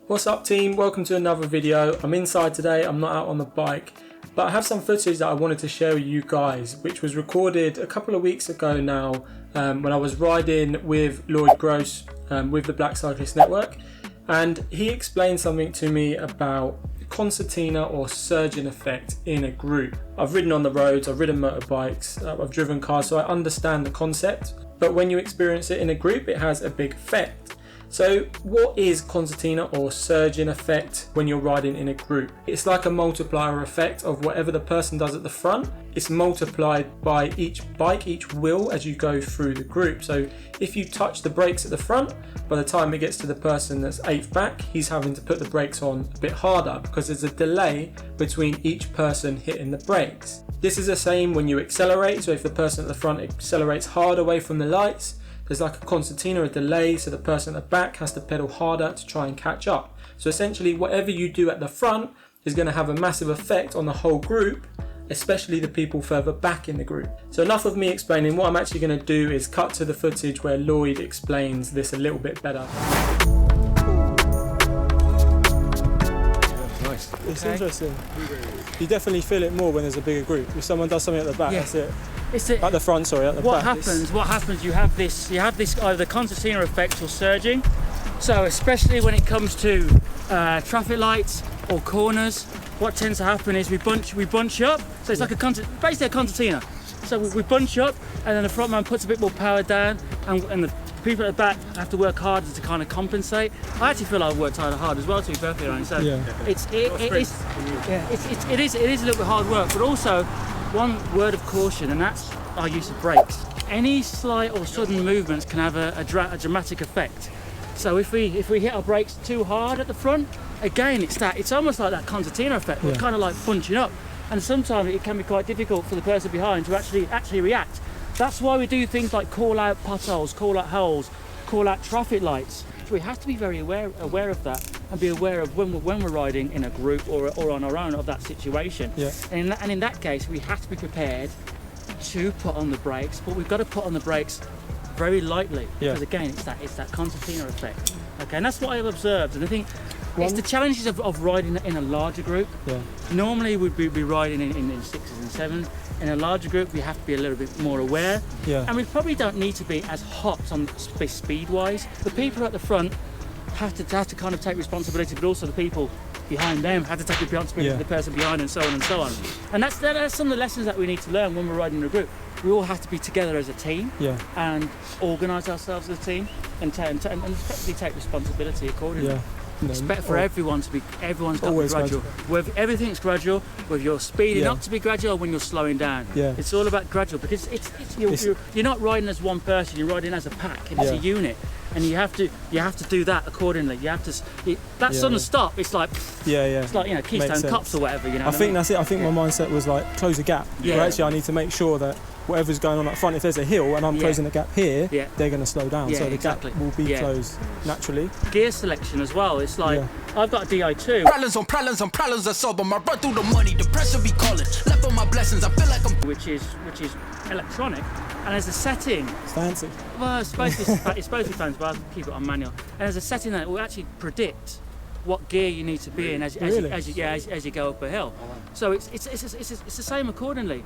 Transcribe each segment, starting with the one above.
What's up team, welcome to another video. I'm inside today, I'm not out on the bike, but I have some footage that I wanted to share with you guys, which was recorded a couple of weeks ago now when I was riding with Lloyd Grose with the Black Cyclist network, and he explained something to me about Concertina or surging effect in a group. I've ridden on the roads, I've ridden motorbikes, I've driven cars, so I understand the concept, but when you experience it in a group it has a big effect. So what is concertina or surging effect when you're riding in a group? It's like a multiplier effect of whatever the person does at the front. It's multiplied by each bike, each wheel as you go through the group. So if you touch the brakes at the front, by the time it gets to the person that's eighth back, he's having to put the brakes on a bit harder because there's a delay between each person hitting the brakes. This is the same when you accelerate. So if the person at the front accelerates hard away from the lights, there's like a concertina, a delay, so the person at the back has to pedal harder to try and catch up. So essentially whatever you do at the front is going to have a massive effect on the whole group, especially the people further back in the group. So enough of me explaining. What I'm actually going to do is cut to the footage where Lloyd explains this a little bit better. Nice. It's interesting. You definitely feel it more when there's a bigger group. If someone does something at the back, that's it. At the front, sorry, at the back. What happens, you have this either concertina effect or surging. So especially when it comes to traffic lights or corners, what tends to happen is we bunch up. So it's like basically a concertina. So we bunch up, and then the front man puts a bit more power down, and the people at the back have to work harder to kind of compensate. I actually feel I've worked hard as well, to be perfectly honest. So it is a little bit hard work, but also one word of caution, and that's our use of brakes. Any slight or sudden movements can have a dramatic effect. So if we hit our brakes too hard at the front, again it's almost like that concertina effect. We're kind of like bunching up, and sometimes it can be quite difficult for the person behind to actually react. That's why we do things like call out potholes, call out holes, call out traffic lights. So we have to be very aware of that, and be aware of when we're riding in a group or on our own of that situation. Yeah. And in that case, we have to be prepared to put on the brakes, but we've got to put on the brakes very lightly, because again, it's that concertina effect. Okay, and that's what I've observed, and I think it's the challenges of riding in a larger group. Yeah. Normally we'd be riding in sixes and sevens. In a larger group, we have to be a little bit more aware, and we probably don't need to be as hot on speed-wise. The people at the front have to kind of take responsibility, but also the people behind them have to take responsibility for the person behind, and so on and so on. And that's some of the lessons that we need to learn when we're riding in a group. We all have to be together as a team and organise ourselves as a team, and effectively take responsibility accordingly. Yeah. It's better for everyone's got to be gradual. Everything's gradual, whether you're speeding up to be gradual or when you're slowing down. Yeah. It's all about gradual, because you're not riding as one person, you're riding as a pack, and it's a unit. And you have to do that accordingly. You have to that sudden stop. It's like it's like Keystone Cops or whatever. I think that's it. I think my mindset was like close a gap. Yeah. Where actually I need to make sure that whatever's going on up front, if there's a hill and I'm closing the gap here, they're going to slow down. So the gap will be closed naturally. Gear selection as well. It's like I've got a Di2. Problems are sober. I run through the money. The pressure be calling. Left on my blessings. I feel like I'm. Which is electronic. And there's a setting. It's fancy. Well, it's supposed to be fancy, but I'll keep it on manual. And there's a setting that will actually predict what gear you need to be in as you go up a hill. So it's the same accordingly.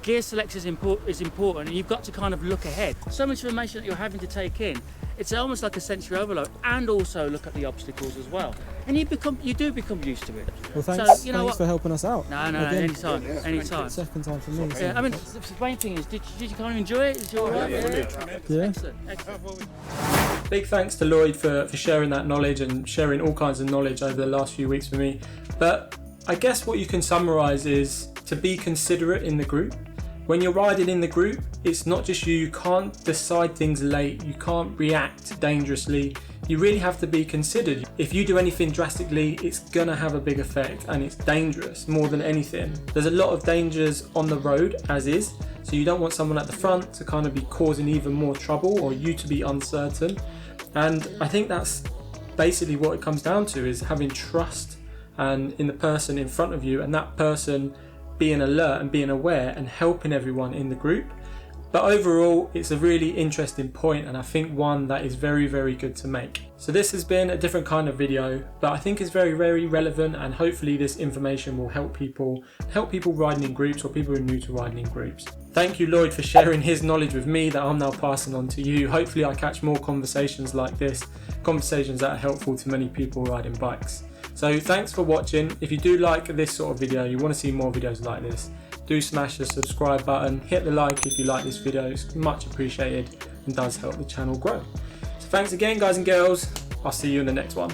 Gear selection is important, and you've got to kind of look ahead. So much information that you're having to take in. It's almost like a sensory overload, and also look at the obstacles as well. And you do become used to it. Well, thanks for helping us out. No, anytime. Second time for me. I mean, the main thing is, did you kind of enjoy it? Did you all right? Yeah. Excellent. Big thanks to Lloyd for sharing that knowledge and sharing all kinds of knowledge over the last few weeks with me. But I guess what you can summarise is to be considerate in the group. When you're riding in the group, it's not just you can't decide things late, you can't react dangerously. You really have to be considered. If you do anything drastically, it's gonna have a big effect, and it's dangerous more than anything. There's a lot of dangers on the road as is, so you don't want someone at the front to kind of be causing even more trouble, or you to be uncertain. And I think that's basically what it comes down to, is having trust and in the person in front of you, and that person being alert and being aware and helping everyone in the group. But overall, it's a really interesting point, and I think one that is very, very good to make. So this has been a different kind of video, but I think it's very, very relevant, and hopefully this information will help people riding in groups, or people who are new to riding in groups. Thank you, Lloyd, for sharing his knowledge with me that I'm now passing on to you. Hopefully I catch more conversations like this, conversations that are helpful to many people riding bikes. So thanks for watching. If you do like this sort of video, you want to see more videos like this, do smash the subscribe button, hit the like if you like this video, it's much appreciated and does help the channel grow. So thanks again, guys and girls, I'll see you in the next one.